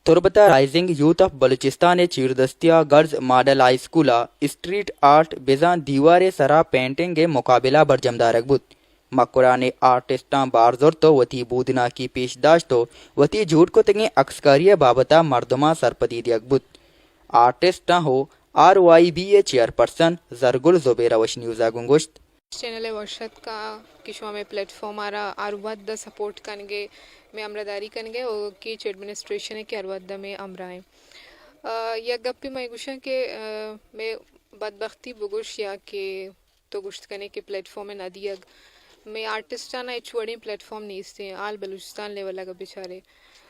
तुरबता rising youth of Balochistan चीरदस्तिया girls model high school street art बेजान दीवार सरा पेंटिंग के मुकाबला बरजमदार बुत मकुरा ने आर्टिस्टा बारजोर तो वती बूदना की पेशदाश तो वती झूठ को तंगे अक्सकारिया बाबता मर्दमा सरपदीद अकबुत आर्टिस्टा हो RYBA चेयरपर्सन जरगुल जुबेरा वश न्यूज़ा गुंगुश्त चैनल वर्षद का किशवा में प्लेटफॉर्म आरा अरवद सपोर्ट कनगे में अमरदारी कनगे और कीच एडमिनिस्ट्रेशन है कि अरवद में अमराएं या गप्पी मैं गुशा के मैं बदबख्ती बुगुश या के तो गुश्त करने के प्लेटफॉर्म में नदियग मैं आर्टिस्टाना एचवड़ी प्लेटफॉर्म नहीं इससे आल बलूचिस्तान लेवल लगा बेचारे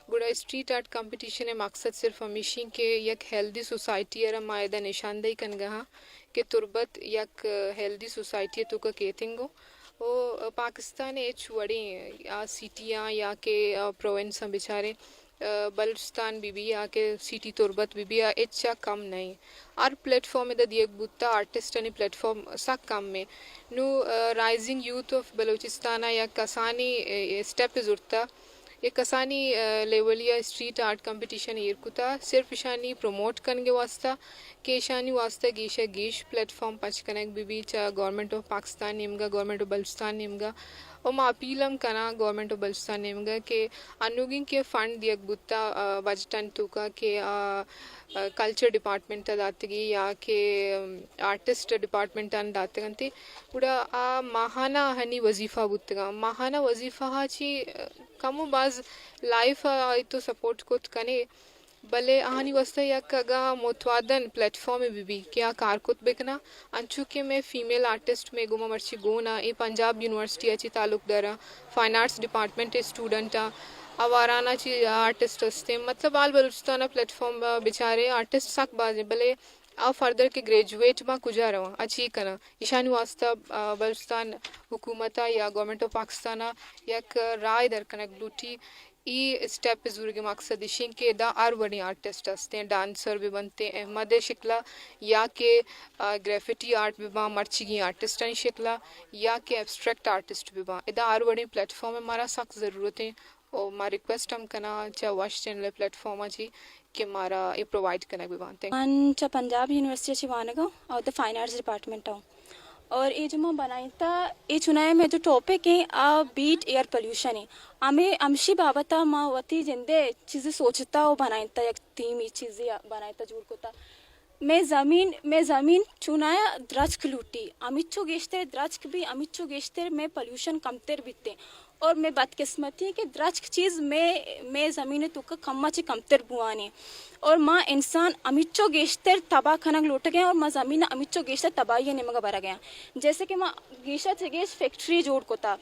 गुड़ा स्ट्रीट आर्ट कंपटीशन है मकसद सिर्फ हमेशा के यक हेल्दी सोसाइटी अरा मायदा निशानदेही कनगा कि तुरबत यक हेल्दी सोसाइटी तो का केतिंगो ओ पाकिस्तान एच वड़ी या सिटियाँ या के प्रोविंस हम बेचारे बलूचिस्तान बीबी या के सिटी तुरबत बीबी या एचा कम नहीं आर प्लेटफॉर्म इधर दिए बुत्ता आर्टिस्ट अनि प्लेटफॉर्म सा कम में नु राइजिंग यूथ ऑफ बलूचिस्तान या कसानी स्टेप जुर्ता ये कसानी लेवल या स्ट्रीट आर्ट कंपटीशन इरकुता सिर्फ इशानी प्रमोट करने वास्ता के इशानी वास्ता गीशा गीश प्लेटफॉर्म पच कनेक्ट बीबी चा गवर्नमेंट ऑफ पाकिस्तान निमगा गवर्नमेंट ऑफ बलूचिस्तान निमगा और मा अपीलम कना गवर्नमेंट ऑफ बलूचिस्तान निमगा के अनुगिंग के फंड दियक बुत्ता बजटन तुका के कल्चर डिपार्टमेंट दातगी या के आर्टिस्ट डिपार्टमेंट अन दातगंते उड़ा माहाना हनी वजीफा बुत्तगा माहाना वजीफा हाची कमु बाज लाइफ तो सपोर्ट कुत कने भले आहानी वस्ता या कगा मुतवादन प्लेटफॉर्म में भी क्या कारकुत बेकना अंचु के मैं फीमेल आर्टिस्ट में गुमा मर्ची गोना ए पंजाब यूनिवर्सिटी अच्छी ताल्लुक दरा फाइन आर्ट्स डिपार्टमेंट स्टूडेंट अवाराना ची आर्टिस्ट हस्ते मतलब आल बलूचिस्तान प्लेटफॉर्म बेचारे आर्टिस्ट सक बाजे भले आ फर्दर के ग्रेजुएट में कुजा रहा अच्छी कना ईशानी वास्ता बलूचिस्तान हुकूमता या गवर्नमेंट ऑफ पाकिस्तान यक राय दर कनक लूटी ई स्टेप जरूर के मकसद इशिंग के दा आर बड़ी आर्टिस्ट हस्ते हैं डांसर भी बनते हैं अहमद शिकला या के ग्राफिटी आर्ट भी बा मर्ची की आर्टिस्ट हैं शिकला या के एब्स्ट्रैक्ट आर्टिस्ट भी बा इदा आर बड़ी प्लेटफॉर्म है हमारा सख्त ज़रूरत है और हमारा रिक्वेस्ट हम करना चाहे वॉश चैनल प्लेटफॉर्म जी कि हमारा ये प्रोवाइड करना भी बनते हैं चा पंजाब यूनिवर्सिटी चिवानगा और द फाइन आर्ट्स डिपार्टमेंट हो और ये जो मैं बनाई था ये चुनाए में जो टॉपिक है बीट एयर पोल्यूशन है हमें अमशी बाबता माँ वती जिंदे चीज़ें सोचता वो बनाई था एक थीम ये चीज़ें बनाई था जुड़ को था मैं ज़मीन चुनाया द्रज लूटी अमिच्छो गेश्ते द्रज भी अमिच्छो गेश्ते में पोल्यूशन कमतर बीतते और मैं बदकिस्मती है कि द्रज चीज़ मैं ज़मीन तुक खम्मा ची कमतर बुआने और माँ इंसान अमिच्छो गेश्तर तबाह खनक लौट गए और माँ ज़मीन अमिच्छो गेश्तर तबाही निमगा भरा गया जैसे कि माँ गेशा चगेश फैक्ट्री जोड़ को था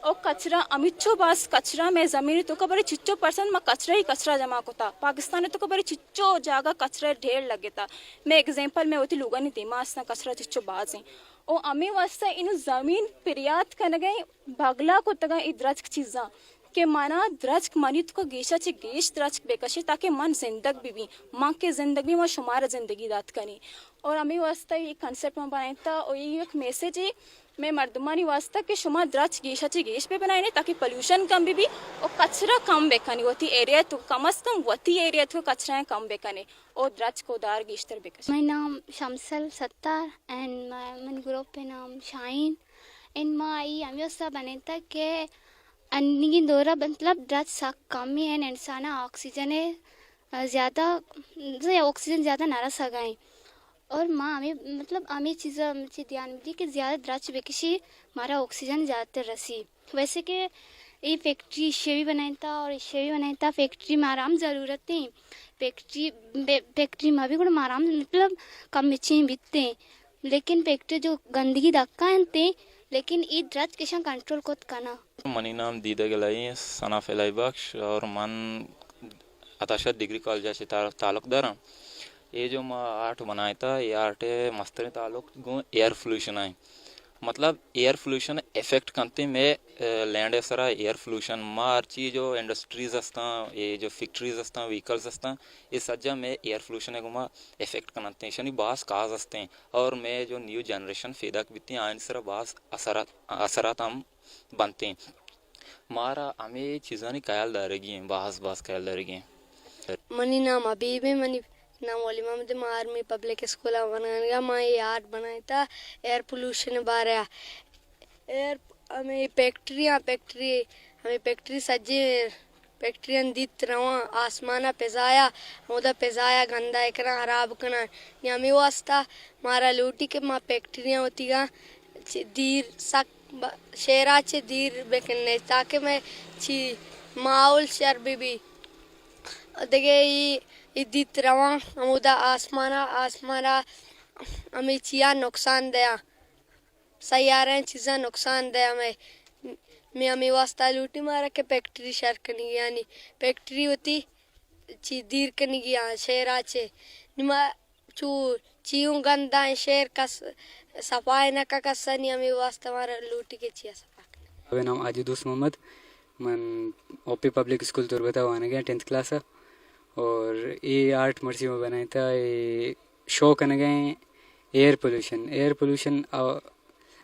और कचरा अमिच्छो बास कचरा मैं ज़मीन तो बड़े चिच्चो परसेंट माँ कचरा ही कचरा जमा को था पाकिस्तान तो बड़े चिच्चो जागा कचरा ढेर लगे था मैं एग्जाम्पल में होती लुगा नहीं थी माँ असना कचरा चिच्चो बाज हैं और अमी वास्ता इन ज़मीन पिरियात कन गए भगला को तगा द्रज चीज़ा के माना द्रज मनी तो गेशा चे गेश द्रज बेकशे ताकि मन जिंदग भी माँ के जिंदगी में शुमार जिंदगी दात कनी और अमी वास्ता ये कंसेप्ट में बनाया था और ये एक मैसेज है मैं मर्दमानी वास्ता के शुमार द्रज गेशा चे गेश पे बनाए ताकि पोल्यूशन कम भी और कचरा कम बेकनी वती एरिया तो कम अज कम वती एरिया तो कचरा कम बेकने और द्रज को दार गेश्तर बेकश My name Shamsal Sattar and my group name Shine. In my अम्योसा बने था कि अन्नी दौरा मतलब द्रज साक कम ही है इंसान ऑक्सीजन है ज़्यादा ऑक्सीजन ज़्यादा नारा सगाएं और माँ हमें मतलब हमें चीज़ें मुझे ध्यान में दी कि ज़्यादा द्रज बेकशी हमारा ऑक्सीजन ज़्यादातर रसी वैसे कि ये फैक्ट्री शेवी बनाई था और शेवी बनाई था फैक्ट्री में आराम ज़रूरत है फैक्ट्री में भी कोई आराम मतलब कम मिर्ची बीतते हैं लेकिन फैक्ट्री जो गंदगी धक्का हैं लेकिन ये द्रज कैसा कंट्रोल को करना मनी नाम दीदा गलाई सना फैलाई बख्श और मन अताशा डिग्री कॉलेज से ताल्लुक दर ये जो मैं आर्ट बनाया था ये आर्ट मस्तर ताल्लुक गो एयर पोल्यूशन है मतलब एयर पोल्यूशन इफेक्ट करते में लैंड सरा एयर पोल्यूशन मार्ची जो इंडस्ट्रीज असता ये जो फैक्ट्रीज असता व्हीकल्स असता ये सज्जा में एयर पोल्यूशन है गुमा इफेक्ट करते हैं शनि बास काज असते हैं और मैं जो न्यू जनरेशन फेदा बीतती आइन सरा बास असरात हम बनते हैं मारा हमें चीज़ानी ख्याल दारेगी बास ख्याल दारेगी मनी नाम हबीब है, मनी नाम वाली मोहम्मद आर्मी पब्लिक स्कूल बनाएगा। मैं ये आर्ट बनाया था एयर पोल्यूशन बारे। एयर हमें फैक्ट्री सज्जे फैक्ट्रियां दित रवा आसमाना पेजाया उदा पेजाया गंदा एकरा खराब कना या में वास्ता मारा लूटी के मा फैक्ट्रियां होती गा दीर सक शेराचे दीर बेकने ताकि मैं ची माहौल शर भी देखे ये दित रवा उदा आसमाना हमें चिया नुकसान दया सैयारा चीज़ा नुकसान दया मैं हमें वास्ता लूटी मारा के फैक्ट्री शर कनी गया नी फैक्ट्री होती ची दीर कनी गया शेरा चे निमा चू चीऊ गंदा शेर का सफाई न का कसनी हमें वास्ता मारा लूटी के चिया सफा मेरा नाम आजिदुस मोहम्मद मन ओपी पब्लिक स्कूल तुरबता वाने गया 10th क्लास और ये आर्ट मर्सी में बनाया था ये शो करने गए एयर पोल्यूशन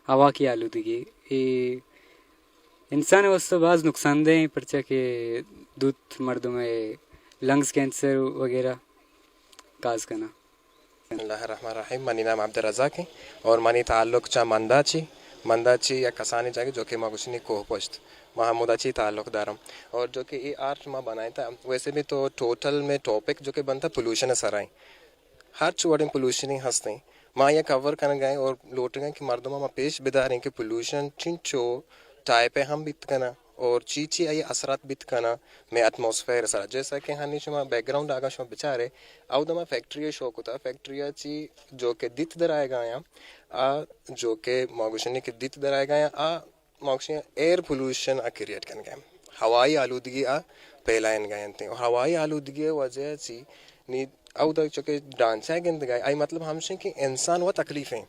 हवा की आलूदगी ये इंसान वास्ते बाज़ नुकसानदेह पर्चा के दूध मर्दों में लंग्स कैंसर वगैरह काज करना। बिस्मिल्लाहिर्रहमानिर्रहीम। मनी नाम अब्दुल रज़ाक है और मनी ताल्लुक चा मंदाची या कसानी जाके जो कि मगुशनी कोह पोस्ट महमूदाची ताल्लुक दारम और जो कि ये आर्ट में बनाया था वैसे भी तो टोटल में टॉपिक जो कि बनता पोल्यूशन सराई हर चुवाड़े पोल्यूशन ही हंसते माँ ये कवर करने गए और लौट गए कि मर्दों में पेश बिदार हैं कि पोल्यूशन चिंचो टाइप है हम बीत करना और चीची आई असरात बीत करना में एटमॉस्फेयर सरा जैसा कि हानि शुमा बैकग्राउंड आगा शुमा बेचारे आउ दमा फैक्ट्री शौक होता फैक्ट्री ची जो के दित दराएगा या आ जो के मौगुशनी के दित दराएगा या आ मौगुशनी एयर पोल्यूशन आ क्रिएट करने गए हवाई आलूदगी आ फैलाएन गए और हवाई आलूदगी वजह ची नी आउ तक जो के डांचा गिनते गए आई मतलब हमसे कि इंसान वो तकलीफें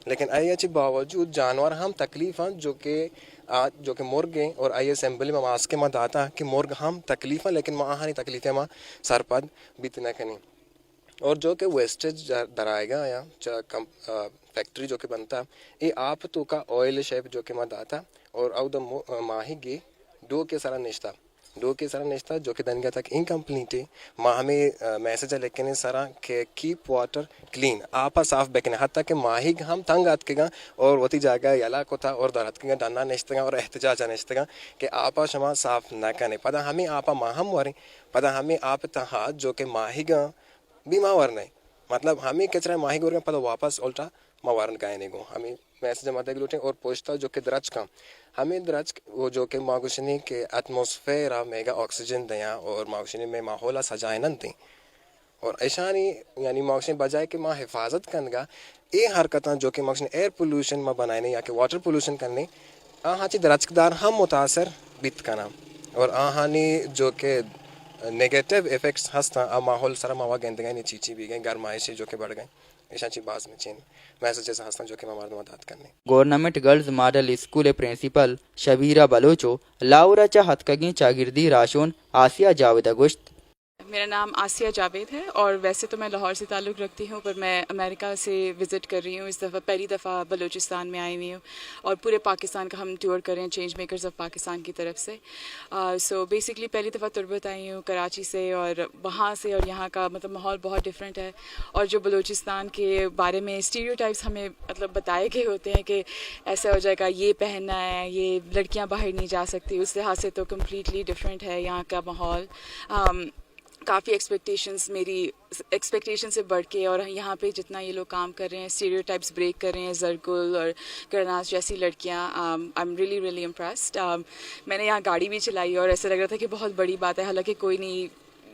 लेकिन आई अच्छी बावजूद जानवर हम तकलीफ हैं जो कि मुर्ग हैं और आई असेंबली में मास के मत आता कि मुर्ग हम तकलीफ हैं लेकिन माँ हानि तकलीफें माँ सरपद बीतना कनी और जो कि वेस्टेज दराएगा या फैक्ट्री जो कि बनता ये आप तो का ऑयल शेप जो कि मत आता और आउ द माही गे डो के सारा निश्ता जो कि दनगा तक इनकम्प्लीट है माँ हमें मैसेज लेके सारा के कीप वाटर क्लीन आपा साफ बेकने हत्ता के माही हम तंग आत के और वती जागा यला को था और दरत के डन्ना निश्तगा और एहतजाजा निश्तगा कि आपा शमा साफ न करने पता हमें आपा माहम वरी पता हमें आप तहा जो कि माही गा बीमा वरने मतलब हमें कचरा माही गोर पता वापस उल्टा मवारन गायने को हमें मैसेज माता लूटें और पोछता जो कि द्रज का हमें द्रज वो जो कि मागुशनी के एटमॉस्फेयर मेगा ऑक्सीजन दिया और मागुशनी में माहौल सजाए न दी और ऐसा नहीं यानी मागुशनी बजाय कि माँ हिफाजत करने ये हरकत जो कि मागुशनी एयर पोल्यूशन में बनाने या कि वाटर पोल्यूशन करने हाँ ची द्रजदार हम मुतासर बीत करना और हानि जो कि नेगेटिव इफेक्ट्स हंसता अब माहौल सारा मावा गेंद गए चीची भी गई गरमाइशी जो कि बढ़ गए ऐसा ची बाज में चीन मैसेजेस हंसता जो कि हमारे मदद करने government girls model school principal Shabira बलोचो लाउरा चा हथकगी चागिर्दी राशोन आसिया जावेद अगुश्त। मेरा नाम आसिया जावेद है और वैसे तो मैं लाहौर से ताल्लुक़ रखती हूँ पर मैं अमेरिका से विज़िट कर रही हूँ इस दफ़ा पहली दफ़ा बलूचिस्तान में आई हुई हूँ और पूरे पाकिस्तान का हम टूर कर रहे हैं चेंज मेकर्स ऑफ पाकिस्तान की तरफ से सो बेसिकली पहली दफ़ा तुर्बत आई हूँ कराची से और वहाँ से और यहाँ का मतलब माहौल बहुत डिफरेंट है और जो बलूचिस्तान के बारे में स्टीरियोटाइप्स हमें मतलब बताए गए होते हैं कि ऐसा हो जाएगा ये पहनना है ये लड़कियाँ बाहर नहीं जा सकती उस लिहाज से तो कम्प्लीटली डिफरेंट है यहाँ का माहौल काफ़ी मेरी एक्सपेक्टेशन से बढ़ के और यहाँ पे जितना ये लोग काम कर रहे हैं स्टीरियोटाइप्स ब्रेक कर रहे हैं जरगुल और करनाज जैसी लड़कियाँ आई एम रियली इम्प्रेस्ड मैंने यहाँ गाड़ी भी चलाई और ऐसा लग रहा था कि बहुत बड़ी बात है हालांकि कोई नहीं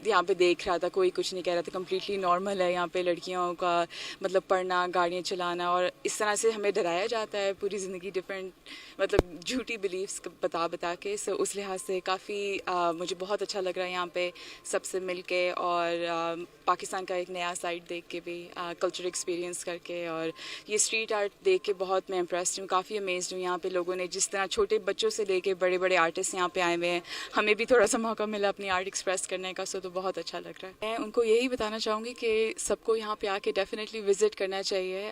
यहाँ पे देख रहा था कोई कुछ नहीं कह रहा था कम्प्लीटली नॉर्मल है यहाँ पे लड़कियों का मतलब पढ़ना गाड़ियाँ चलाना और इस तरह से हमें डराया जाता है पूरी ज़िंदगी डिफरेंट मतलब झूठी बिलीव्स बता के सो उस लिहाज से काफ़ी मुझे बहुत अच्छा लग रहा है यहाँ पे सबसे मिल के और पाकिस्तान का एक नया साइड देख के भी कल्चर एक्सपीरियंस करके और ये स्ट्रीट आर्ट देख के बहुत मैं इम्प्रेस्ड हूँ काफ़ी अमेज्ड हूँ यहाँ पे लोगों ने जिस तरह छोटे बच्चों से लेके बड़े बड़े आर्टिस्ट यहाँ पे आए हुए हैं हमें भी थोड़ा सा मौका मिला अपनी आर्ट एक्सप्रेस करने का सो तो बहुत अच्छा लग रहा है। मैं उनको यही बताना चाहूँगी कि सबको यहाँ पे आके डेफिनेटली विज़िट करना चाहिए।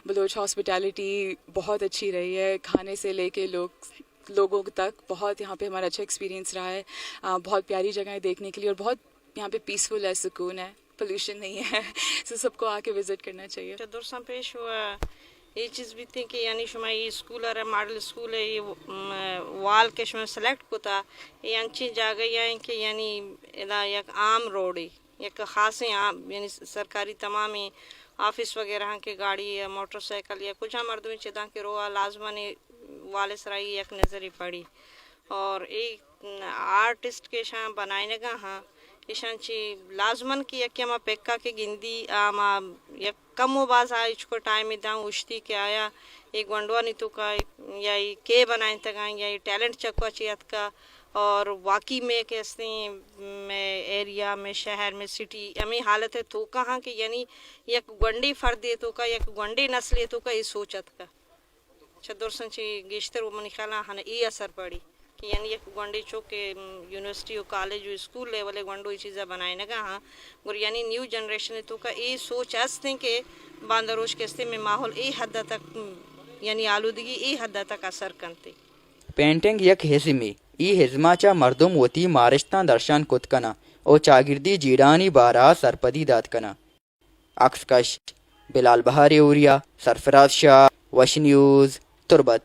बलोच हॉस्पिटैलिटी बहुत अच्छी रही है खाने से लेके लोगों तक बहुत यहाँ पे हमारा अच्छा एक्सपीरियंस रहा है। बहुत प्यारी जगह है देखने के लिए और बहुत यहाँ पे पीसफुल है, सुकून है, पोल्यूशन नहीं है। सो सबको आके विजिट करना चाहिए। दुर्सा पेश हुआ ये चीज़ भी थी कि यानी शुमा ये स्कूल है मॉडल स्कूल है ये वाल के शुमा सेलेक्ट को था ये अंची जा गई है कि यानी इदा एक आम रोड है एक ख़ास आम यानी सरकारी तमाम ऑफिस वगैरह के गाड़ी या मोटरसाइकिल या कुछ मर्द में चिदा के रोआ लाजमा ने वाले सराई एक नज़र पड़ी और एक आर्टिस्ट के शाम बनाने का हाँ इशांची लाजमन की यमा पेक्का के गिंदी आमा या कम बाज आ इसको टाइम में दाऊँ उश्ती के आया एक वंडवा नहीं तो का या के बनाए तक या टैलेंट चकवा चियत का और वाकई में कैसे में एरिया में शहर में सिटी हमें हालत है तो कहाँ कि यानी एक गंडी फर्द दे तो का एक गंडी नस्ल तो का ये सोचत का चदर संची गेश्तर वो मनी ख्याल हन ये असर पड़ी कि यानी एक गंडी चौक के यूनिवर्सिटी और कॉलेज और स्कूल लेवल गंडो ये चीज़ें बनाए ना हाँ और यानी न्यू जनरेशन तो का ये सोच हंसते के बांदरोज के में माहौल ये हद तक यानी आलूदगी ये हद तक असर करते पेंटिंग यक हिजमी ई हिजमाचा मर्दुम वती मारिश्ता दर्शन कुतकना और चागिर्दी जीरानी बारा सरपदी दातकना अक्सकश बिलाल बहारी उरिया सरफराज शाह वश न्यूज़ तुर्बत।